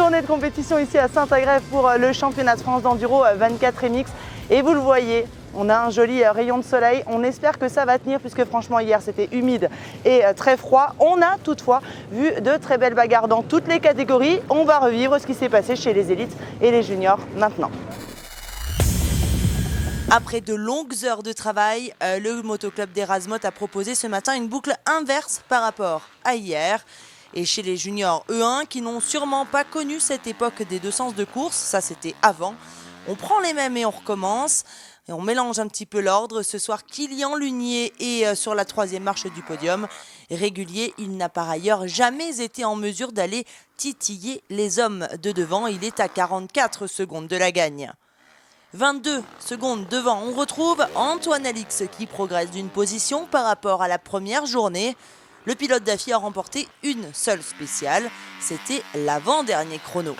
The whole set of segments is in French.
journée de compétition ici à Saint-Agrève pour le championnat de France d'enduro 24 MX. Et vous le voyez, on a un joli rayon de soleil. On espère que ça va tenir puisque franchement hier c'était humide et très froid. On a toutefois vu de très belles bagarres dans toutes les catégories. On va revivre ce qui s'est passé chez les élites et les juniors maintenant. Après de longues heures de travail, le motoclub d'Erasmoth a proposé ce matin une boucle inverse par rapport à hier. Et chez les juniors E1 qui n'ont sûrement pas connu cette époque des deux sens de course, ça c'était avant, on prend les mêmes et on recommence. Et on mélange un petit peu l'ordre. Ce soir, Kylian Lunier est sur la 3e marche du podium. Régulier, il n'a par ailleurs jamais été en mesure d'aller titiller les hommes de devant. Il est à 44 secondes de la gagne. 22 secondes devant, on retrouve Antoine Alix qui progresse d'une position par rapport à la première journée. Le pilote d'AFI a remporté une seule spéciale, c'était l'avant-dernier chrono.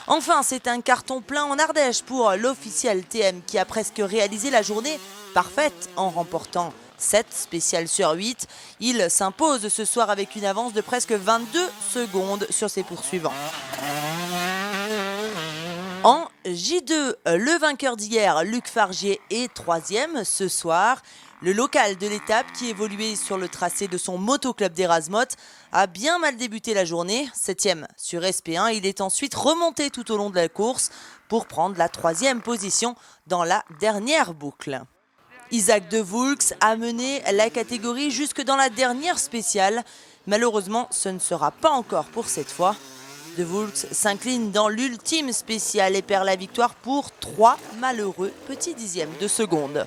Enfin, c'est un carton plein en Ardèche pour l'officiel TM qui a presque réalisé la journée parfaite en remportant 7 spéciales sur 8. Il s'impose ce soir avec une avance de presque 22 secondes sur ses poursuivants. En J2, le vainqueur d'hier, Luc Fargier, est 3e ce soir. Le local de l'étape, qui évoluait sur le tracé de son motoclub d'Erasmoth, a bien mal débuté la journée. 7e sur SP1, il est ensuite remonté tout au long de la course pour prendre la 3e position dans la dernière boucle. Isaac De Voulx a mené la catégorie jusque dans la dernière spéciale. Malheureusement, ce ne sera pas encore pour cette fois. De Voulx s'incline dans l'ultime spéciale et perd la victoire pour 3 malheureux petits dixièmes de seconde.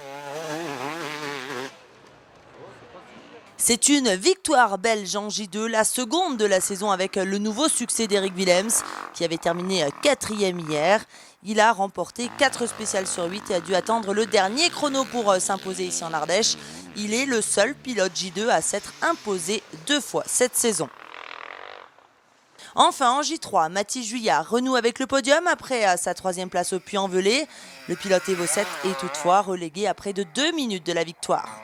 C'est une victoire belge en J2, la seconde de la saison avec le nouveau succès d'Eric Willems qui avait terminé 4e hier. Il a remporté 4 spéciales sur 8 et a dû attendre le dernier chrono pour s'imposer ici en Ardèche. Il est le seul pilote J2 à s'être imposé 2 fois cette saison. Enfin, en J3, Mathis Juillard renoue avec le podium après sa 3e place au Puy-en-Velay. Le pilote Evo 7 est toutefois relégué à près de 2 minutes de la victoire.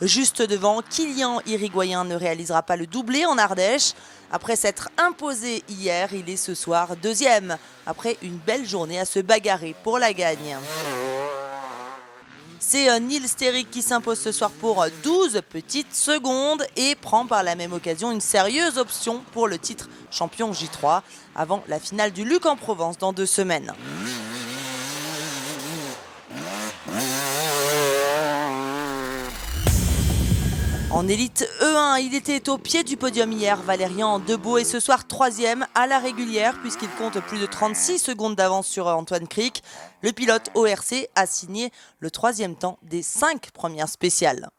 Juste devant, Kylian Irigoyen ne réalisera pas le doublé en Ardèche. Après s'être imposé hier, il est ce soir 2e, après une belle journée à se bagarrer pour la gagne. C'est Nils Sterrick qui s'impose ce soir pour 12 petites secondes et prend par la même occasion une sérieuse option pour le titre champion J3 avant la finale du Luc en Provence dans 2 semaines. En élite E1, il était au pied du podium hier. Valérian Debeau est ce soir 3e à la régulière puisqu'il compte plus de 36 secondes d'avance sur Antoine Cric. Le pilote ORC a signé le 3e temps des 5 premières spéciales.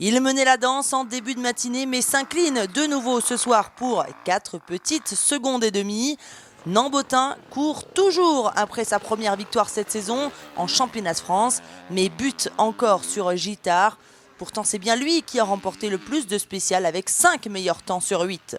Il menait la danse en début de matinée mais s'incline de nouveau ce soir pour 4 petites secondes et demie. Nambotin court toujours après sa première victoire cette saison en championnat de France mais bute encore sur Gittard. Pourtant, c'est bien lui qui a remporté le plus de spéciales avec 5 meilleurs temps sur 8.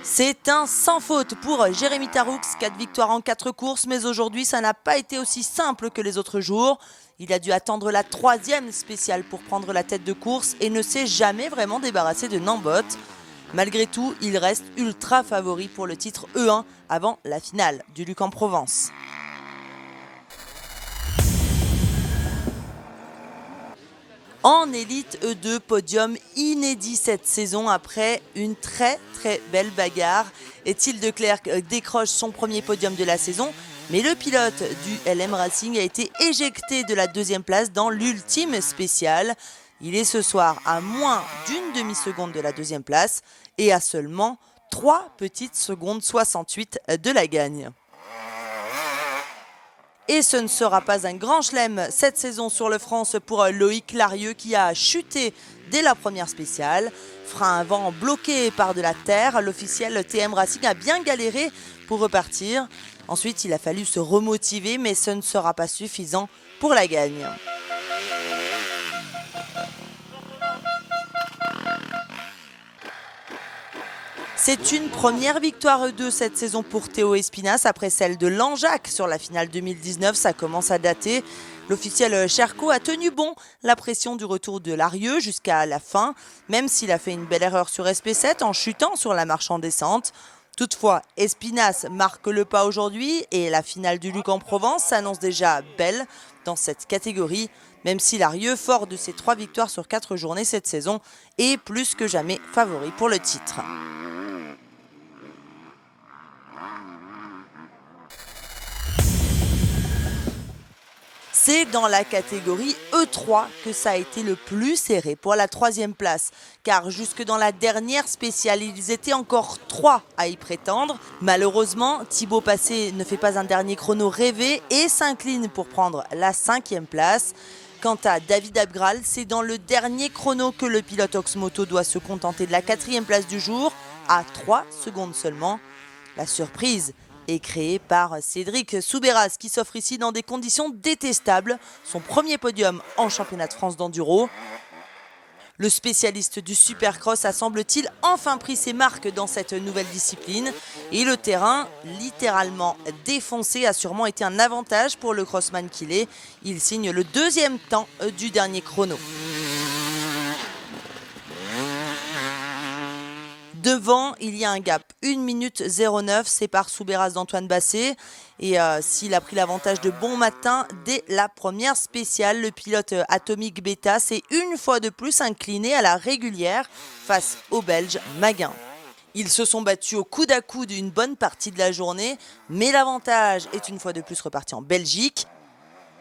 C'est un sans faute pour Jérémy Taroux, 4 victoires en 4 courses, mais aujourd'hui, ça n'a pas été aussi simple que les autres jours. Il a dû attendre la 3e spéciale pour prendre la tête de course et ne s'est jamais vraiment débarrassé de Nambot. Malgré tout, il reste ultra favori pour le titre E1 avant la finale du Luc en Provence. En élite E2, podium inédit cette saison après une très belle bagarre. Étienne Declercq décroche son premier podium de la saison, mais le pilote du LM Racing a été éjecté de la 2e place dans l'ultime spéciale. Il est ce soir à moins d'une demi-seconde de la 2e place et à seulement 3 petites secondes 68 de la gagne. Et ce ne sera pas un grand chelem cette saison sur le France pour Loïc Larieux qui a chuté dès la première spéciale. Frein avant bloqué par de la terre, l'officiel TM Racing a bien galéré pour repartir. Ensuite, il a fallu se remotiver, mais ce ne sera pas suffisant pour la gagne. C'est une première victoire E2 cette saison pour Théo Espinas après celle de Langeac sur la finale 2019. Ça commence à dater. L'officiel Cherko a tenu bon la pression du retour de Larieux jusqu'à la fin, même s'il a fait une belle erreur sur SP7 en chutant sur la marche en descente. Toutefois, Espinas marque le pas aujourd'hui et la finale du Luc en Provence s'annonce déjà belle dans cette catégorie, même si Larieux, fort de ses 3 victoires sur 4 journées cette saison, est plus que jamais favori pour le titre. C'est dans la catégorie E3 que ça a été le plus serré pour la 3e place, car jusque dans la dernière spéciale, ils étaient encore 3 à y prétendre. Malheureusement, Thibaut Passé ne fait pas un dernier chrono rêvé et s'incline pour prendre la 5e place. Quant à David Abgral, c'est dans le dernier chrono que le pilote Oxmoto doit se contenter de la 4e place du jour, à 3 secondes seulement. La surprise est créé par Cédric Soubeyras qui s'offre ici dans des conditions détestables, son premier podium en championnat de France d'enduro. Le spécialiste du supercross a, semble-t-il, enfin pris ses marques dans cette nouvelle discipline et le terrain, littéralement défoncé, a sûrement été un avantage pour le crossman qu'il est. Il signe le 2e temps du dernier chrono. Devant, il y a un gap, 1 minute 09, sépare Soubeyras d'Antoine Basset. Et s'il a pris l'avantage de bon matin dès la première spéciale, le pilote Atomic Beta s'est une fois de plus incliné à la régulière face au Belge Maguin. Ils se sont battus au coude à coude une bonne partie de la journée, mais l'avantage est une fois de plus reparti en Belgique.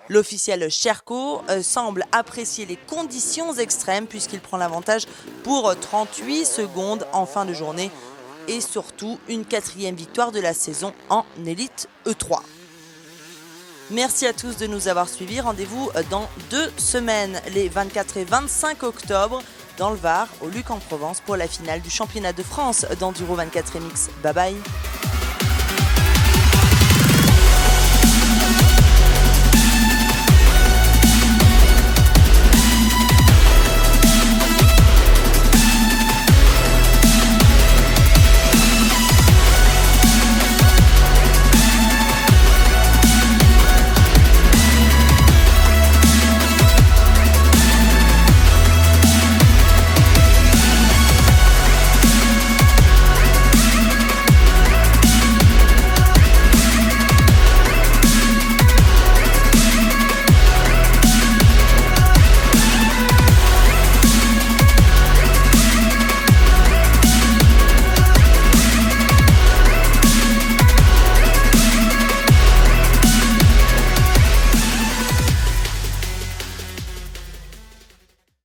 L'officiel Cherko semble apprécier les conditions extrêmes puisqu'il prend l'avantage pour 38 secondes en fin de journée et surtout une 4e victoire de la saison en élite E3. Merci à tous de nous avoir suivis. Rendez-vous dans 2 semaines, les 24 et 25 octobre, dans le Var, au Luc en Provence, pour la finale du championnat de France d'Enduro 24 MX. Bye bye.